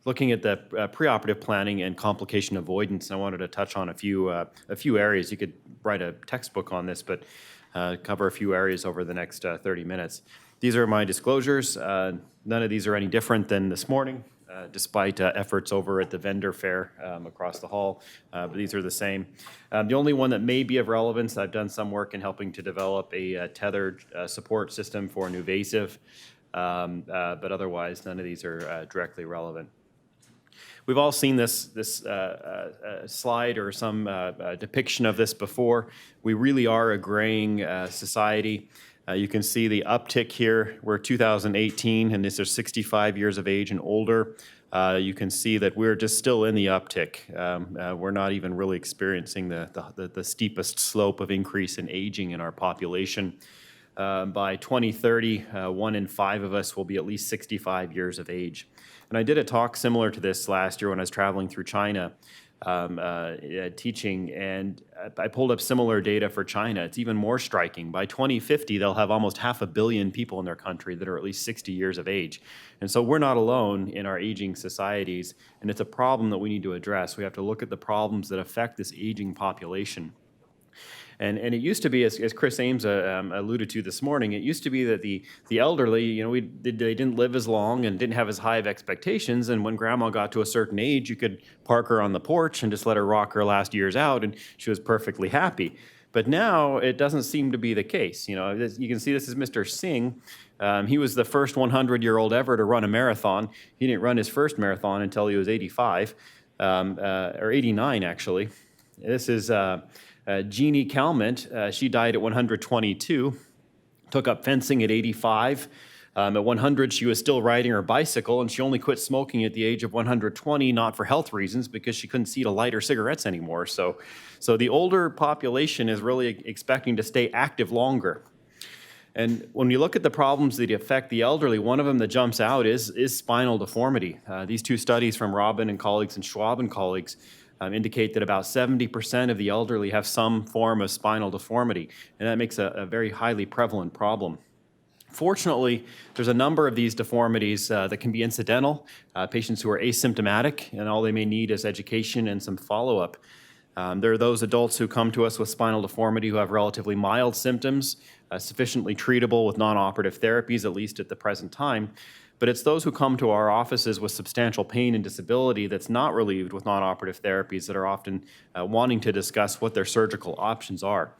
looking at the preoperative planning and complication avoidance. And I wanted to touch on a few areas. You could write a textbook on this, but cover a few areas over the next 30 minutes. These are my disclosures. None of these are any different than this morning, despite efforts over at the vendor fair across the hall, but these are the same. The only one that may be of relevance, I've done some work in helping to develop a tethered support system for NuVasive, but otherwise none of these are directly relevant. We've all seen this slide or some depiction of this before. We really are a graying society. You can see the uptick here. We're 2018, and these are 65 years of age and older. You can see that we're just still in the uptick. We're not even really experiencing the steepest slope of increase in aging in our population. By 2030, 1 in 5 of us will be at least 65 years of age. And I did a talk similar to this last year when I was traveling through China teaching, and I pulled up similar data for China. It's even more striking. By 2050, they'll have almost 500 million people in their country that are at least 60 years of age. And so we're not alone in our aging societies, and it's a problem that we need to address. We have to look at the problems that affect this aging population. And it used to be, as Chris Ames alluded to this morning, it used to be that the elderly, they didn't live as long and didn't have as high of expectations. And when grandma got to a certain age, you could park her on the porch and just let her rock her last years out, and she was perfectly happy. But now it doesn't seem to be the case. You can see this is Mr. Singh. He was the first 100-year-old ever to run a marathon. He didn't run his first marathon until he was 85, or 89 actually. This is Jeannie Calment. She died at 122, took up fencing at 85. At 100, she was still riding her bicycle, and she only quit smoking at the age of 120, not for health reasons, because she couldn't see to light her cigarettes anymore. So the older population is really expecting to stay active longer. And when you look at the problems that affect the elderly, one of them that jumps out is spinal deformity. These two studies from Robin and colleagues and Schwab and colleagues indicate that about 70% of the elderly have some form of spinal deformity, and that makes a very highly prevalent problem. Fortunately, there's a number of these deformities that can be incidental, patients who are asymptomatic, and all they may need is education and some follow-up. There are those adults who come to us with spinal deformity who have relatively mild symptoms, sufficiently treatable with non-operative therapies, at least at the present time. But it's those who come to our offices with substantial pain and disability that's not relieved with non-operative therapies that are often wanting to discuss what their surgical options are.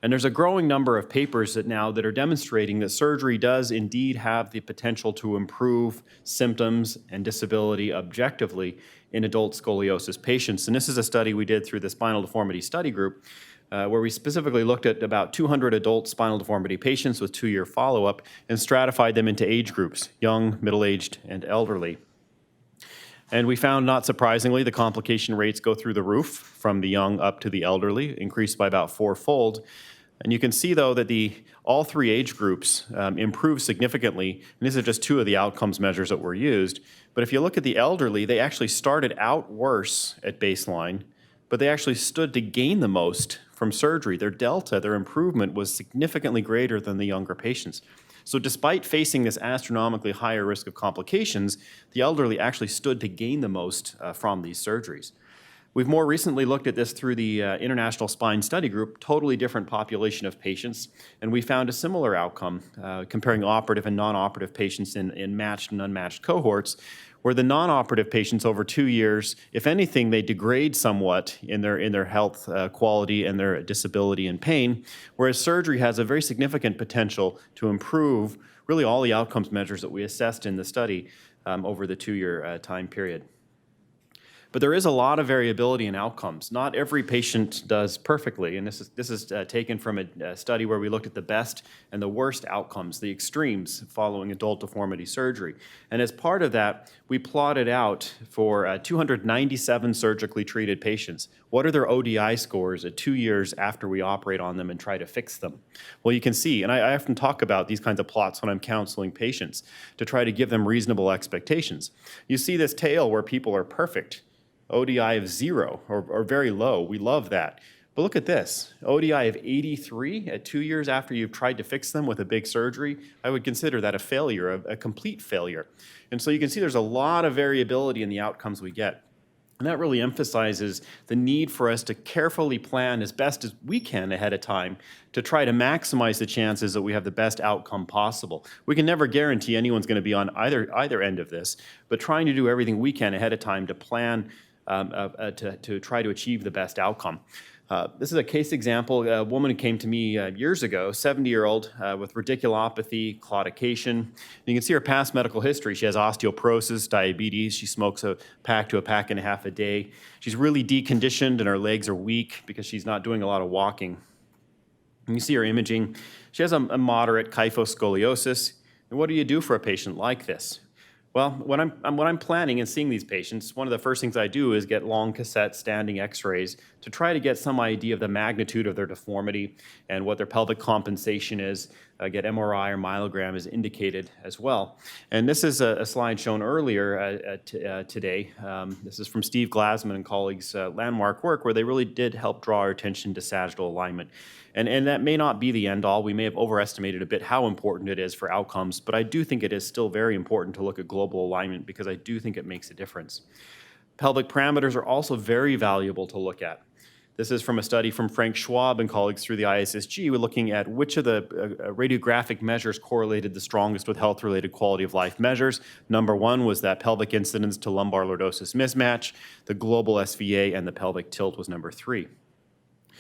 And there's a growing number of papers that are demonstrating that surgery does indeed have the potential to improve symptoms and disability objectively in adult scoliosis patients. And this is a study we did through the Spinal Deformity Study Group, where we specifically looked at about 200 adult spinal deformity patients with 2-year follow-up and stratified them into age groups, young, middle-aged, and elderly. And we found, not surprisingly, the complication rates go through the roof from the young up to the elderly, increased by about 4-fold. And you can see, though, that all 3 age groups improve significantly, and these are just 2 of the outcomes measures that were used. But if you look at the elderly, they actually started out worse at baseline, but they actually stood to gain the most from surgery. Their delta, their improvement, was significantly greater than the younger patients. So despite facing this astronomically higher risk of complications, the elderly actually stood to gain the most from these surgeries. We've more recently looked at this through the International Spine Study Group, totally different population of patients, and we found a similar outcome comparing operative and non-operative patients in matched and unmatched cohorts, where the non-operative patients over 2 years, if anything, they degrade somewhat in their health quality and their disability and pain, whereas surgery has a very significant potential to improve really all the outcomes measures that we assessed in the study over the 2-year time period. But there is a lot of variability in outcomes. Not every patient does perfectly, and this is taken from a study where we looked at the best and the worst outcomes, the extremes following adult deformity surgery. And as part of that, we plotted out for 297 surgically treated patients, what are their ODI scores at 2 years after we operate on them and try to fix them? Well, you can see, and I often talk about these kinds of plots when I'm counseling patients to try to give them reasonable expectations. You see this tail where people are perfect, ODI of 0 or very low. We love that. But look at this, ODI of 83 at 2 years after you've tried to fix them with a big surgery. I would consider that a failure, a complete failure. And so you can see there's a lot of variability in the outcomes we get. And that really emphasizes the need for us to carefully plan as best as we can ahead of time to try to maximize the chances that we have the best outcome possible. We can never guarantee anyone's going to be on either end of this, but trying to do everything we can ahead of time to plan to try to achieve the best outcome. This is a case example. A woman who came to me years ago, 70-year-old with radiculopathy, claudication. You can see her past medical history. She has osteoporosis, diabetes. She smokes a pack to a pack and a half a day. She's really deconditioned and her legs are weak because she's not doing a lot of walking. And you see her imaging. She has a moderate kyphoscoliosis. And what do you do for a patient like this? Well, when I'm planning and seeing these patients, one of the first things I do is get long cassette standing x-rays to try to get some idea of the magnitude of their deformity and what their pelvic compensation is. Get MRI or myelogram is indicated as well. And this is a slide shown earlier today. This is from Steve Glasman and colleagues' landmark work where they really did help draw our attention to sagittal alignment. And that may not be the end all. We may have overestimated a bit how important it is for outcomes, but I do think it is still very important to look at global alignment because I do think it makes a difference. Pelvic parameters are also very valuable to look at. This is from a study from Frank Schwab and colleagues through the ISSG. We're looking at which of the radiographic measures correlated the strongest with health-related quality of life measures. Number one was that pelvic incidence to lumbar lordosis mismatch. The global SVA and the pelvic tilt was number 3.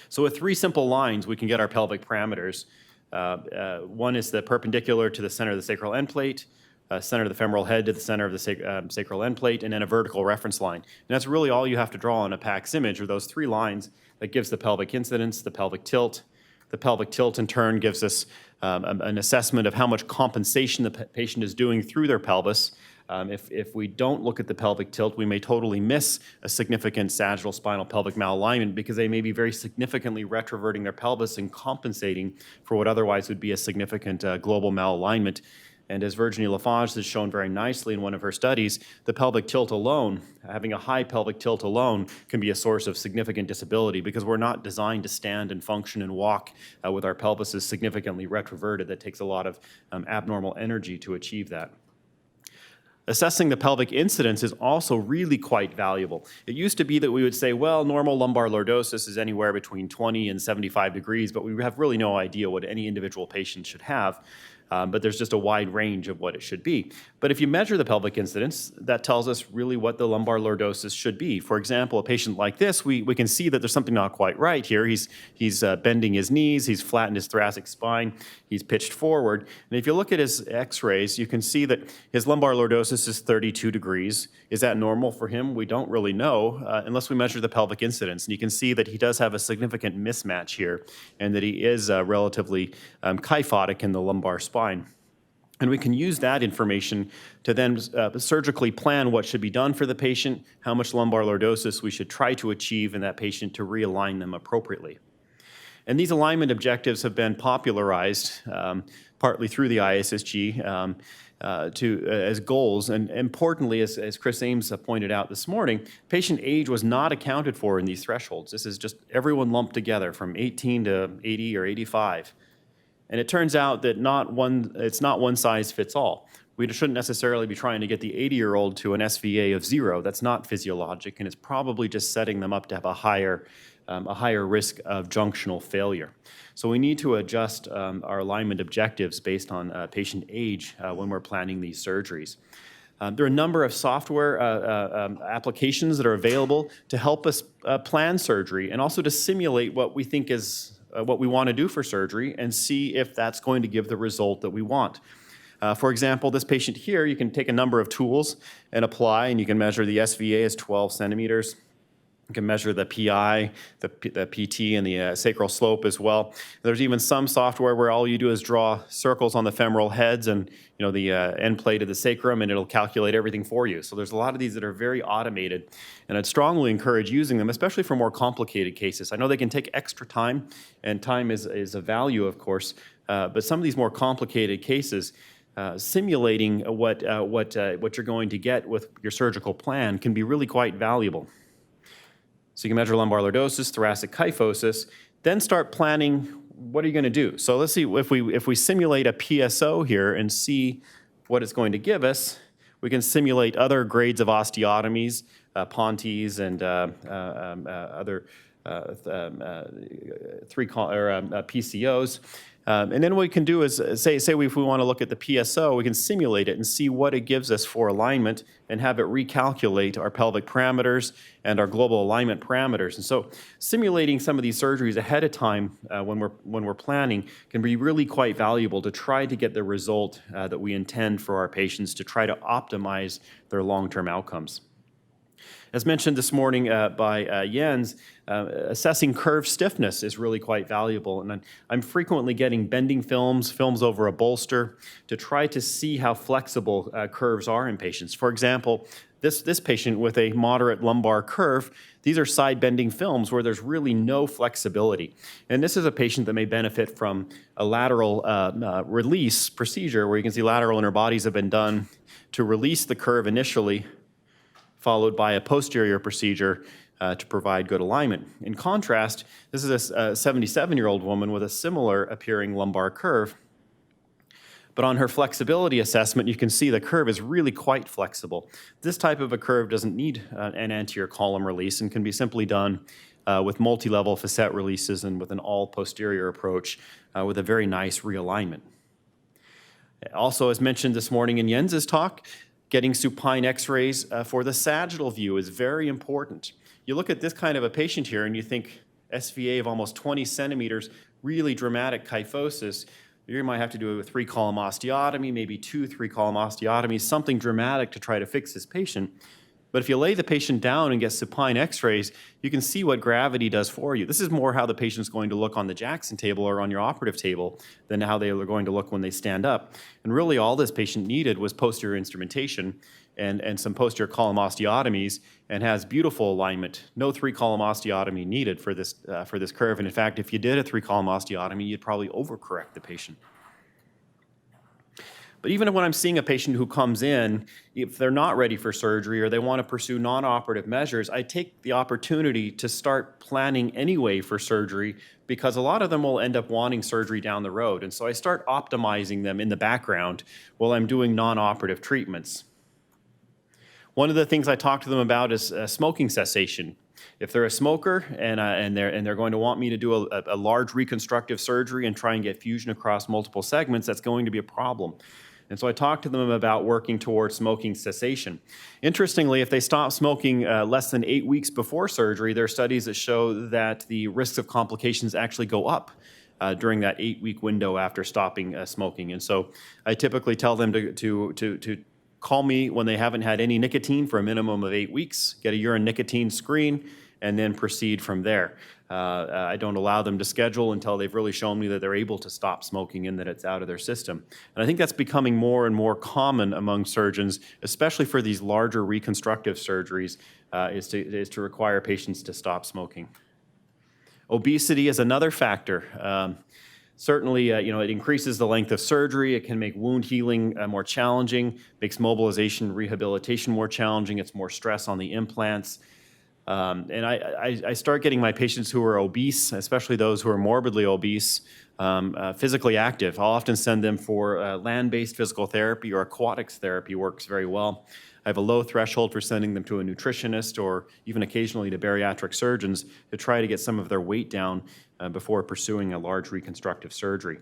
So with 3 simple lines, we can get our pelvic parameters. One is the perpendicular to the center of the sacral end plate, center of the femoral head to the center of the sacral end plate, and then a vertical reference line. And that's really all you have to draw on a PACS image, are those 3 lines that gives the pelvic incidence, the pelvic tilt. The pelvic tilt, in turn, gives us an assessment of how much compensation the patient is doing through their pelvis. If we don't look at the pelvic tilt, we may totally miss a significant sagittal spinal pelvic malalignment because they may be very significantly retroverting their pelvis and compensating for what otherwise would be a significant global malalignment. And as Virginie Laforge has shown very nicely in one of her studies, the pelvic tilt alone, having a high pelvic tilt alone, can be a source of significant disability because we're not designed to stand and function and walk with our pelvises significantly retroverted. That takes a lot of abnormal energy to achieve that. Assessing the pelvic incidence is also really quite valuable. It used to be that we would say, well, normal lumbar lordosis is anywhere between 20 and 75 degrees, but we have really no idea what any individual patient should have. But there's just a wide range of what it should be. But if you measure the pelvic incidence, that tells us really what the lumbar lordosis should be. For example, a patient like this, we can see that there's something not quite right here. He's bending his knees, he's flattened his thoracic spine, he's pitched forward. And if you look at his x-rays, you can see that his lumbar lordosis is 32 degrees. Is that normal for him? We don't really know unless we measure the pelvic incidence. And you can see that he does have a significant mismatch here and that he is relatively kyphotic in the lumbar spine. And we can use that information to then surgically plan what should be done for the patient, how much lumbar lordosis we should try to achieve in that patient to realign them appropriately. And these alignment objectives have been popularized partly through the ISSG as goals. And importantly, as Chris Ames pointed out this morning, patient age was not accounted for in these thresholds. This is just everyone lumped together from 18 to 80 or 85. And it turns out that it's not one size fits all. We shouldn't necessarily be trying to get the 80-year-old to an SVA of 0. That's not physiologic, and it's probably just setting them up to have a higher risk of junctional failure. So we need to adjust our alignment objectives based on patient age when we're planning these surgeries. There are a number of software applications that are available to help us plan surgery and also to simulate what we think is what we want to do for surgery and see if that's going to give the result that we want. For example, this patient here, you can take a number of tools and apply, and you can measure the SVA as 12 centimeters. You can measure the PI, the PT, and the sacral slope as well. There's even some software where all you do is draw circles on the femoral heads and the end plate of the sacrum, and it'll calculate everything for you. So there's a lot of these that are very automated, and I'd strongly encourage using them, especially for more complicated cases. I know they can take extra time, and time is a value, of course, but some of these more complicated cases, simulating what you're going to get with your surgical plan can be really quite valuable. So you can measure lumbar lordosis, thoracic kyphosis, then start planning what are you going to do. So let's see if we simulate a PSO here and see what it's going to give us. We can simulate other grades of osteotomies, Pontes and other PCOs. And then what we can do is, say if we want to look at the PSO, we can simulate it and see what it gives us for alignment and have it recalculate our pelvic parameters and our global alignment parameters. And so simulating some of these surgeries ahead of time when we're planning can be really quite valuable to try to get the result that we intend for our patients to try to optimize their long-term outcomes. As mentioned this morning by Jens, assessing curve stiffness is really quite valuable. And I'm frequently getting bending films over a bolster to try to see how flexible curves are in patients. For example, this patient with a moderate lumbar curve, these are side bending films where there's really no flexibility. And this is a patient that may benefit from a lateral release procedure where you can see lateral inner bodies have been done to release the curve initially, followed by a posterior procedure to provide good alignment. In contrast, this is a 77-year-old woman with a similar appearing lumbar curve. But on her flexibility assessment, you can see the curve is really quite flexible. This type of a curve doesn't need an anterior column release and can be simply done with multi-level facet releases and with an all-posterior approach with a very nice realignment. Also, as mentioned this morning in Jens's talk, getting supine x-rays for the sagittal view is very important. You look at this kind of a patient here and you think SVA of almost 20 centimeters, really dramatic kyphosis. You might have to do a 3-column osteotomy, maybe 2 3-column osteotomies, something dramatic to try to fix this patient. But if you lay the patient down and get supine x-rays, you can see what gravity does for you. This is more how the patient's going to look on the Jackson table or on your operative table than how they are going to look when they stand up. And really all this patient needed was posterior instrumentation and some posterior column osteotomies and has beautiful alignment. No 3-column osteotomy needed for this curve. And in fact, if you did a 3-column osteotomy, you'd probably overcorrect the patient. But even when I'm seeing a patient who comes in, if they're not ready for surgery or they want to pursue non-operative measures, I take the opportunity to start planning anyway for surgery because a lot of them will end up wanting surgery down the road. And so I start optimizing them in the background while I'm doing non-operative treatments. One of the things I talk to them about is smoking cessation. If they're a smoker and they're going to want me to do a large reconstructive surgery and try and get fusion across multiple segments, that's going to be a problem. And so I talked to them about working towards smoking cessation. Interestingly, if they stop smoking less than 8 weeks before surgery, there are studies that show that the risks of complications actually go up during that 8-week window after stopping smoking. And so I typically tell them to call me when they haven't had any nicotine for a minimum of 8 weeks, get a urine nicotine screen, and then proceed from there. I don't allow them to schedule until they've really shown me that they're able to stop smoking and that it's out of their system. And I think that's becoming more and more common among surgeons, especially for these larger reconstructive surgeries, is to require patients to stop smoking. Obesity is another factor. Certainly, it increases the length of surgery. It can make wound healing more challenging, makes mobilization, rehabilitation more challenging. It's more stress on the implants. And I start getting my patients who are obese, especially those who are morbidly obese, physically active. I'll often send them for land-based physical therapy or aquatics therapy works very well. I have a low threshold for sending them to a nutritionist or even occasionally to bariatric surgeons to try to get some of their weight down before pursuing a large reconstructive surgery.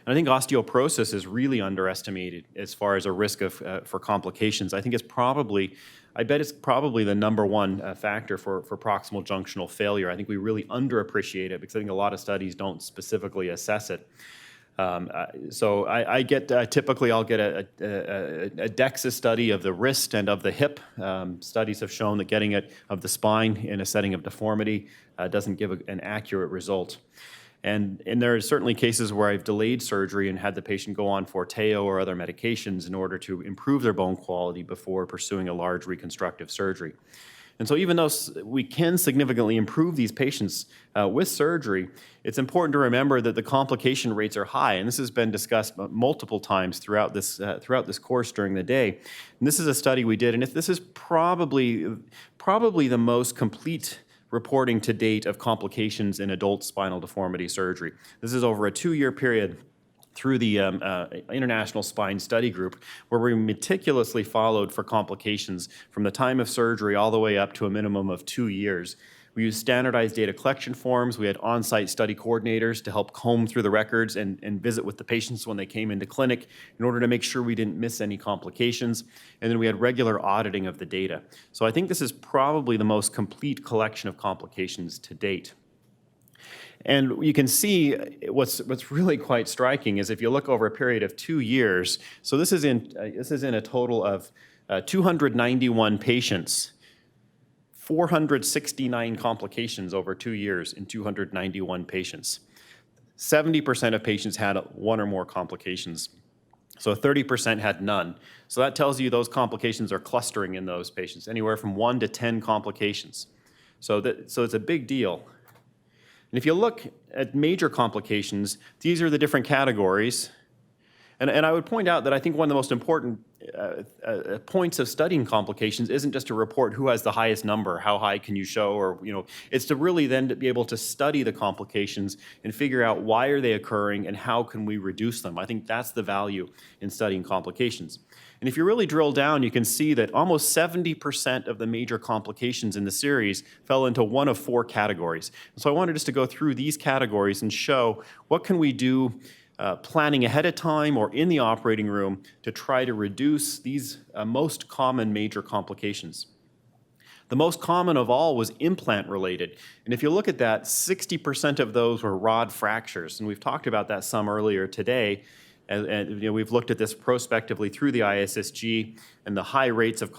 And I think osteoporosis is really underestimated as far as a risk for complications. I bet it's probably the number one factor for proximal junctional failure. I think we really underappreciate it because I think a lot of studies don't specifically assess it. So I get typically I'll get a DEXA study of the wrist and of the hip. Studies have shown that getting it of the spine in a setting of deformity doesn't give an accurate result. And there are certainly cases where I've delayed surgery and had the patient go on Forteo or other medications in order to improve their bone quality before pursuing a large reconstructive surgery. And so even though we can significantly improve these patients with surgery, it's important to remember that the complication rates are high. And this has been discussed multiple times throughout this course during the day. And this is a study we did, and this is probably the most complete reporting to date of complications in adult spinal deformity surgery. This is over a 2-year period through the International Spine Study Group, where we meticulously followed for complications from the time of surgery all the way up to a minimum of 2 years. We used standardized data collection forms. We had on-site study coordinators to help comb through the records and visit with the patients when they came into clinic in order to make sure we didn't miss any complications. And then we had regular auditing of the data. So I think this is probably the most complete collection of complications to date. And you can see what's really quite striking is if you look over a period of 2 years, so this is in a total of 291 patients, 469 complications over 2 years in 291 patients. 70% of patients had one or more complications. So 30% had none. So that tells you those complications are clustering in those patients, anywhere from 1 to 10 complications. So it's a big deal. And if you look at major complications, these are the different categories. And I would point out that I think one of the most important points of studying complications isn't just to report who has the highest number, how high can you show, or, it's to really then to be able to study the complications and figure out why are they occurring and how can we reduce them. I think that's the value in studying complications. And if you really drill down, you can see that almost 70% of the major complications in the series fell into one of 4 categories. And so I wanted just to go through these categories and show what can we do planning ahead of time or in the operating room to try to reduce these most common major complications. The most common of all was implant related. And if you look at that, 60% of those were rod fractures. And we've talked about that some earlier today. And we've looked at this prospectively through the ISSG and the high rates of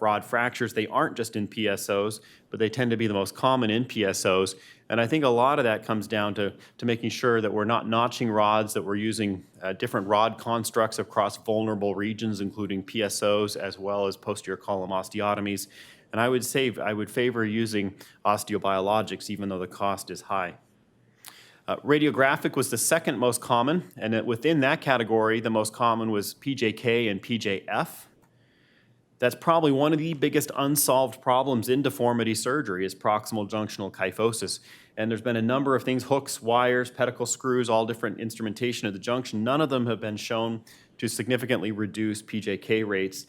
rod fractures. They aren't just in PSOs, but they tend to be the most common in PSOs. And I think a lot of that comes down to making sure that we're not notching rods, that we're using different rod constructs across vulnerable regions, including PSOs as well as posterior column osteotomies. And I would favor using osteobiologics, even though the cost is high. Radiographic was the second most common, and within that category, the most common was PJK and PJF. That's probably one of the biggest unsolved problems in deformity surgery is proximal junctional kyphosis. And there's been a number of things, hooks, wires, pedicle screws, all different instrumentation at the junction. None of them have been shown to significantly reduce PJK rates.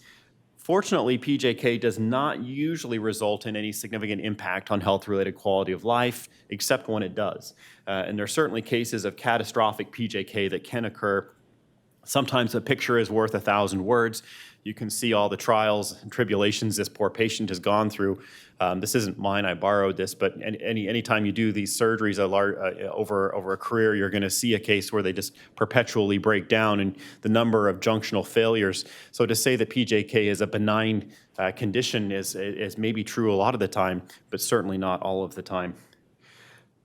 Fortunately, PJK does not usually result in any significant impact on health-related quality of life, except when it does. And there are certainly cases of catastrophic PJK that can occur. Sometimes a picture is worth 1,000 words. You can see all the trials and tribulations this poor patient has gone through. This isn't mine, I borrowed this, but anytime you do these surgeries over a career, you're going to see a case where they just perpetually break down and the number of junctional failures. So to say that PJK is a benign condition is maybe true a lot of the time, but certainly not all of the time.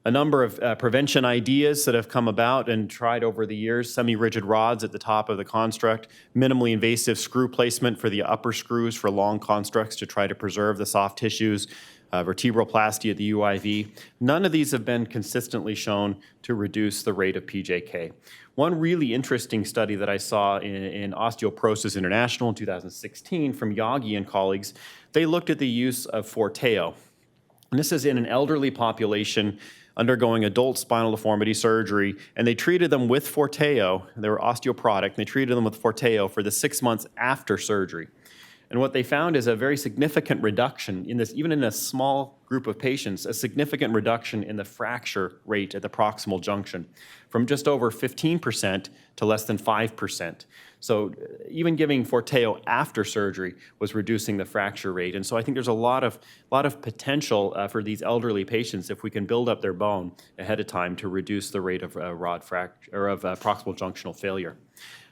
A number of prevention ideas that have come about and tried over the years, semi-rigid rods at the top of the construct, minimally invasive screw placement for the upper screws for long constructs to try to preserve the soft tissues, vertebroplasty at the UIV. None of these have been consistently shown to reduce the rate of PJK. One really interesting study that I saw in Osteoporosis International in 2016 from Yagi and colleagues, they looked at the use of Forteo. And this is in an elderly population undergoing adult spinal deformity surgery, and they treated them with Forteo. They were osteoporotic, and they treated them with Forteo for the 6 months after surgery. And what they found is a very significant reduction in this, even in a small group of patients, a significant reduction in the fracture rate at the proximal junction from just over 15% to less than 5%. So even giving Forteo after surgery was reducing the fracture rate. And so I think there's a lot of potential for these elderly patients if we can build up their bone ahead of time to reduce the rate of rod fracture or of proximal junctional failure.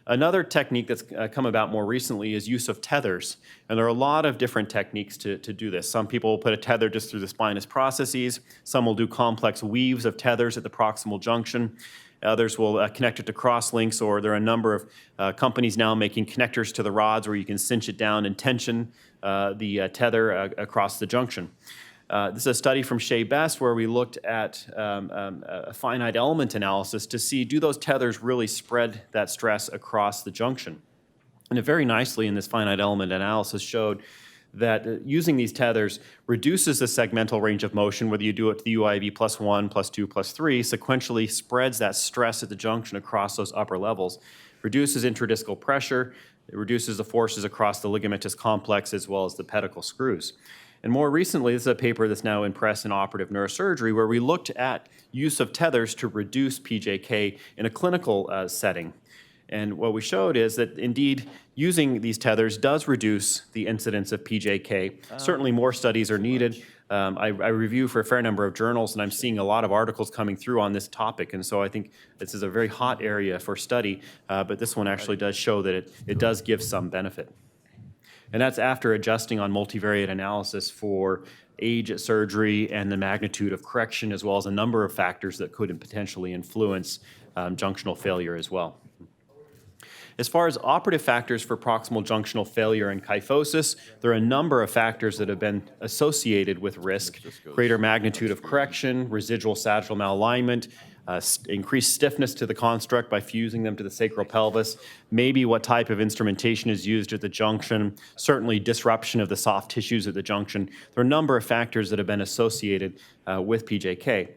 Another technique that's come about more recently is use of tethers. And there are a lot of different techniques to do this. Some people will put a tether just through the spinous processes. Some will do complex weaves of tethers at the proximal junction. Others will connect it to crosslinks, or there are a number of companies now making connectors to the rods where you can cinch it down and tension the tether across the junction. This is a study from Shea Best where we looked at a finite element analysis to see, do those tethers really spread that stress across the junction? And it very nicely in this finite element analysis showed that using these tethers reduces the segmental range of motion, whether you do it to the UIV +1, +2, +3, sequentially spreads that stress at the junction across those upper levels, reduces intradiscal pressure, it reduces the forces across the ligamentous complex as well as the pedicle screws. And more recently, this is a paper that's now in press in operative neurosurgery where we looked at use of tethers to reduce PJK in a clinical setting. And what we showed is that indeed using these tethers does reduce the incidence of PJK. Certainly more studies are needed. I review for a fair number of journals, and I'm seeing a lot of articles coming through on this topic. And so I think this is a very hot area for study, but this one actually does show that it does give some benefit. And that's after adjusting on multivariate analysis for age at surgery and the magnitude of correction, as well as a number of factors that could potentially influence junctional failure as well. As far as operative factors for proximal junctional failure and kyphosis, there are a number of factors that have been associated with risk: greater magnitude of correction, residual sagittal malalignment, increased stiffness to the construct by fusing them to the sacral pelvis, maybe what type of instrumentation is used at the junction, certainly disruption of the soft tissues at the junction. There are a number of factors that have been associated with PJK.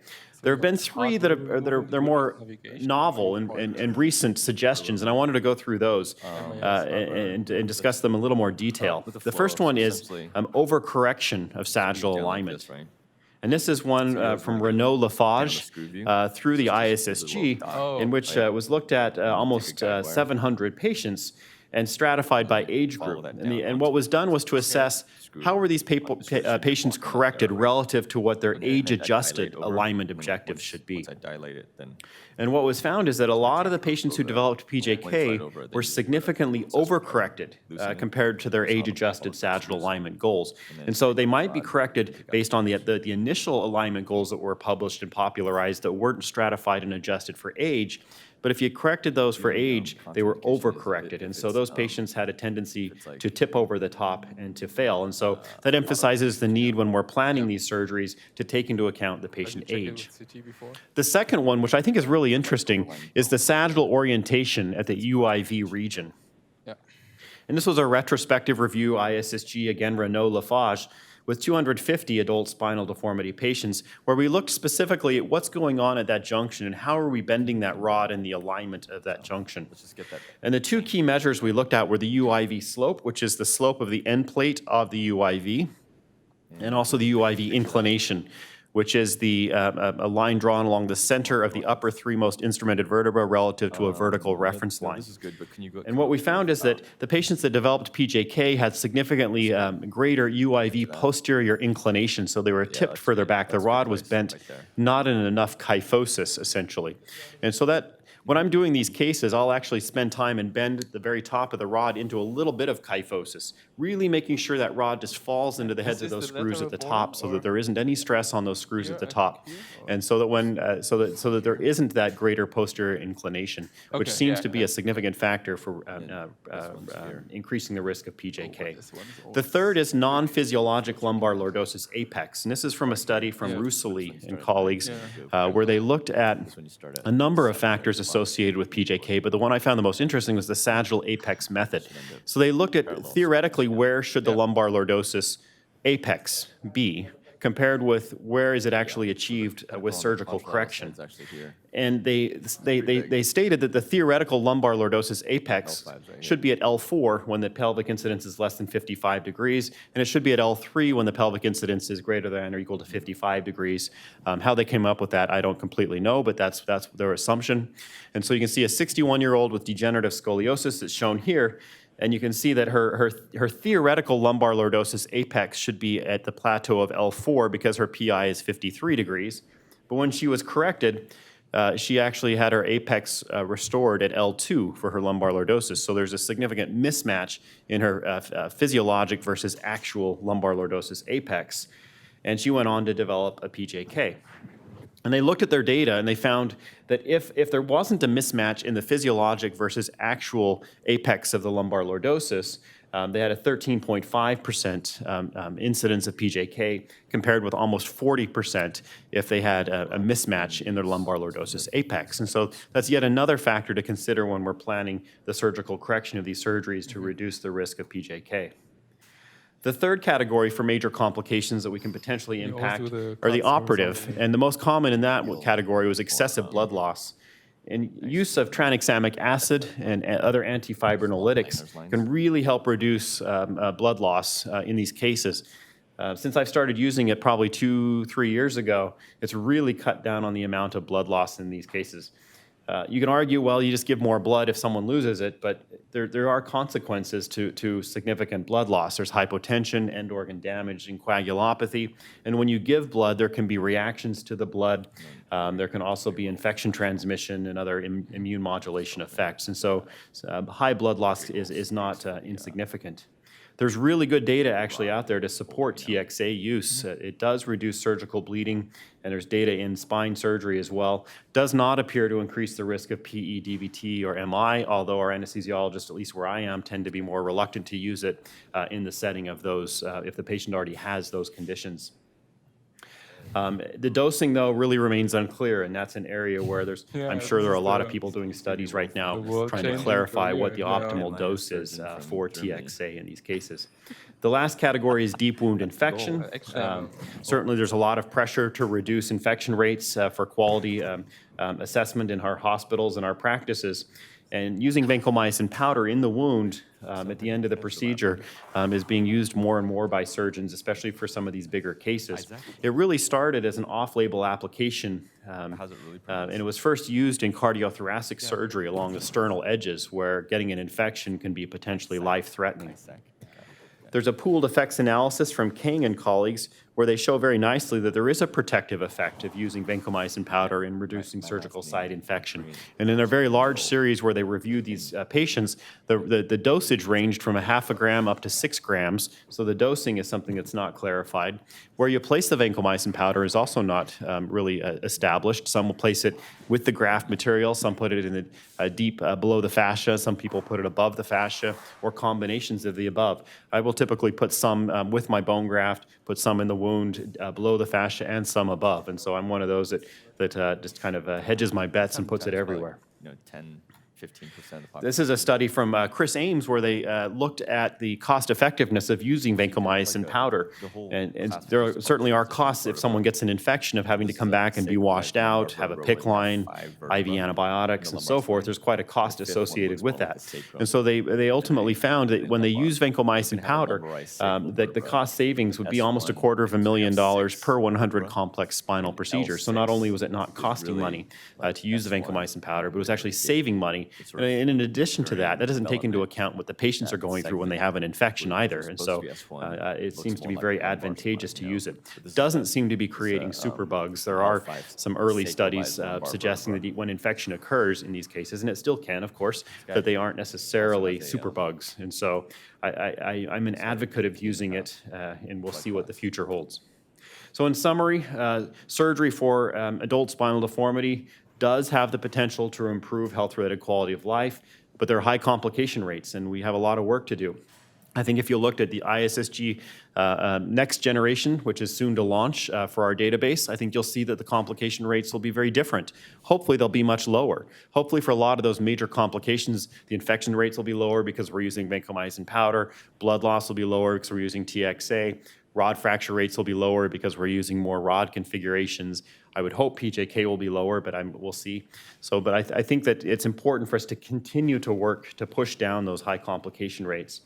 There have been three that are more novel and recent suggestions, and I wanted to go through those and discuss them in a little more detail. The first one is overcorrection of sagittal alignment. And this is one from Renaud Lafage through the ISSG, in which was looked at almost 700 patients and stratified by age group. And what was done was to assess how were these patients corrected relative to what their age-adjusted alignment objectives should be. And what was found is that a lot of the patients who developed PJK were significantly overcorrected compared to their age-adjusted sagittal alignment goals. And so they might be corrected based on the initial alignment goals that were published and popularized that weren't stratified and adjusted for age. But if you corrected those for age, they were overcorrected. And so those patients had a tendency to tip over the top and to fail. And so that emphasizes the need when we're planning these surgeries to take into account the patient age. The second one, which I think is really interesting, is the sagittal orientation at the UIV region. And this was a retrospective review, ISSG, again, Renaud Lafage, with 250 adult spinal deformity patients, where we looked specifically at what's going on at that junction and how are we bending that rod and the alignment of that junction. And the two key measures we looked at were the UIV slope, which is the slope of the end plate of the UIV, and also the UIV inclination, which is a line drawn along the center of the upper three most instrumented vertebra relative to a vertical reference line. This is good, but can you go and what we found is that the patients that developed PJK had significantly greater UIV posterior inclination, so they were tipped further back. The rod was bent, not in enough kyphosis, essentially. And so that when I'm doing these cases, I'll actually spend time and bend the very top of the rod into a little bit of kyphosis, really making sure that rod just falls into the heads of those screws at the top so that there isn't any stress on those screws at the top. And so that when so that there isn't that greater posterior inclination, which seems to be a significant factor for increasing the risk of PJK. The third is non-physiologic lumbar lordosis apex. And this is from a study from Rusoli and colleagues where they looked at a number of factors associated with PJK, but the one I found the most interesting was the sagittal apex method. So they looked at theoretically where should the lumbar lordosis apex be compared with where is it actually achieved with surgical correction. And they stated that the theoretical lumbar lordosis apex should be at L4 when the pelvic incidence is less than 55 degrees, and it should be at L3 when the pelvic incidence is greater than or equal to 55 degrees. How they came up with that, I don't completely know, but that's their assumption. And so you can see a 61-year-old with degenerative scoliosis that's shown here, and you can see that her theoretical lumbar lordosis apex should be at the plateau of L4 because her PI is 53 degrees. But when she was corrected, she actually had her apex restored at L2 for her lumbar lordosis. So there's a significant mismatch in her physiologic versus actual lumbar lordosis apex. And she went on to develop a PJK. And they looked at their data and they found that if there wasn't a mismatch in the physiologic versus actual apex of the lumbar lordosis, they had a 13.5% incidence of PJK compared with almost 40% if they had a mismatch in their lumbar lordosis apex. And so that's yet another factor to consider when we're planning the surgical correction of these surgeries to reduce the risk of PJK. The third category for major complications that we can potentially impact are the operative, and the most common in that category was excessive blood loss. And use of tranexamic acid and other antifibrinolytics can really help reduce blood loss in these cases. Since I've started using it probably 2-3 years ago, it's really cut down on the amount of blood loss in these cases. You can argue, well, you just give more blood if someone loses it, but there are consequences to significant blood loss. There's hypotension, end organ damage, and coagulopathy. And when you give blood, there can be reactions to the blood. There can also be infection transmission and other immune modulation effects. And so high blood loss is not insignificant. There's really good data actually out there to support TXA use. It does reduce surgical bleeding, and there's data in spine surgery as well. Does not appear to increase the risk of PE, DVT, or MI, although our anesthesiologists, at least where I am, tend to be more reluctant to use it in the setting of those, if the patient already has those conditions. The dosing, though, really remains unclear, and that's an area where I'm sure there are a lot of people doing studies right now trying to clarify what the optimal dose is for TXA in these cases. The last category is deep wound infection. Certainly, there's a lot of pressure to reduce infection rates for quality assessment in our hospitals and our practices. And using vancomycin powder in the wound at the end of the procedure is being used more and more by surgeons, especially for some of these bigger cases. It really started as an off-label application, and it was first used in cardiothoracic surgery along the sternal edges, where getting an infection can be potentially life-threatening. There's a pooled effects analysis from King and colleagues where they show very nicely that there is a protective effect of using vancomycin powder in reducing surgical site infection. And in a very large series where they reviewed these patients, the dosage ranged from 0.5 gram up to 6 grams, so the dosing is something that's not clarified. Where you place the vancomycin powder is also not really established. Some will place it with the graft material, some put it in the deep below the fascia, some people put it above the fascia, or combinations of the above. I will typically put some with my bone graft, put some in the wound below the fascia, and some above. And so I'm one of those that just kind of hedges my bets and puts it everywhere. 10, 15% of the population. This is a study from Chris Ames where they looked at the cost effectiveness of using vancomycin powder. And there certainly are costs if someone gets an infection of having to come back and be washed out, have a PICC line, IV antibiotics, and so forth. There's quite a cost associated with that. And so they ultimately found that when they use vancomycin powder, that the cost savings would be almost $250,000 per 100 complex spinal procedures. So not only was it not costing money to use the vancomycin powder, but it was actually saving money. And in addition to that, that doesn't take into account what the patients are going through when they have an infection either. And so it seems to be very advantageous to use it. It doesn't seem to be creating superbugs. There are some early studies suggesting that when infection occurs in these cases, and it still can, of course, that they aren't necessarily superbugs. And so I'm an advocate of using it, and we'll see what the future holds. So in summary, surgery for adult spinal deformity does have the potential to improve health-related quality of life, but there are high complication rates, and we have a lot of work to do. I think if you looked at the ISSG next generation, which is soon to launch for our database, I think you'll see that the complication rates will be very different. Hopefully, they'll be much lower. Hopefully, for a lot of those major complications, the infection rates will be lower because we're using vancomycin powder. Blood loss will be lower because we're using TXA. Rod fracture rates will be lower because we're using more rod configurations. I would hope PJK will be lower, but we'll see. But I think that it's important for us to continue to work to push down those high complication rates.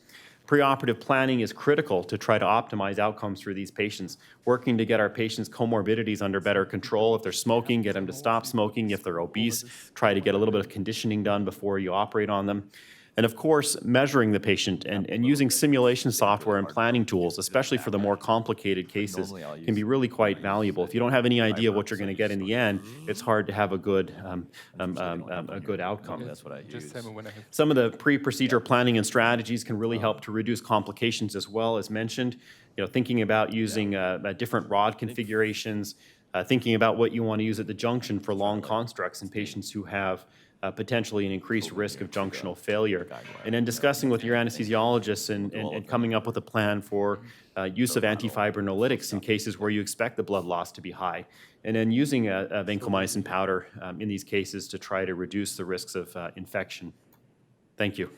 Preoperative planning is critical to try to optimize outcomes for these patients, working to get our patients' comorbidities under better control. If they're smoking, get them to stop smoking. If they're obese, try to get a little bit of conditioning done before you operate on them. And of course, measuring the patient and using simulation software and planning tools, especially for the more complicated cases, can be really quite valuable. If you don't have any idea of what you're going to get in the end, it's hard to have a good outcome. That's what I use. Some of the pre-procedure planning and strategies can really help to reduce complications as well, as mentioned. Thinking about using different rod configurations, thinking about what you want to use at the junction for long constructs in patients who have potentially an increased risk of junctional failure. And then discussing with your anesthesiologists and coming up with a plan for use of antifibrinolytics in cases where you expect the blood loss to be high. And then using a vancomycin powder in these cases to try to reduce the risks of infection. Thank you.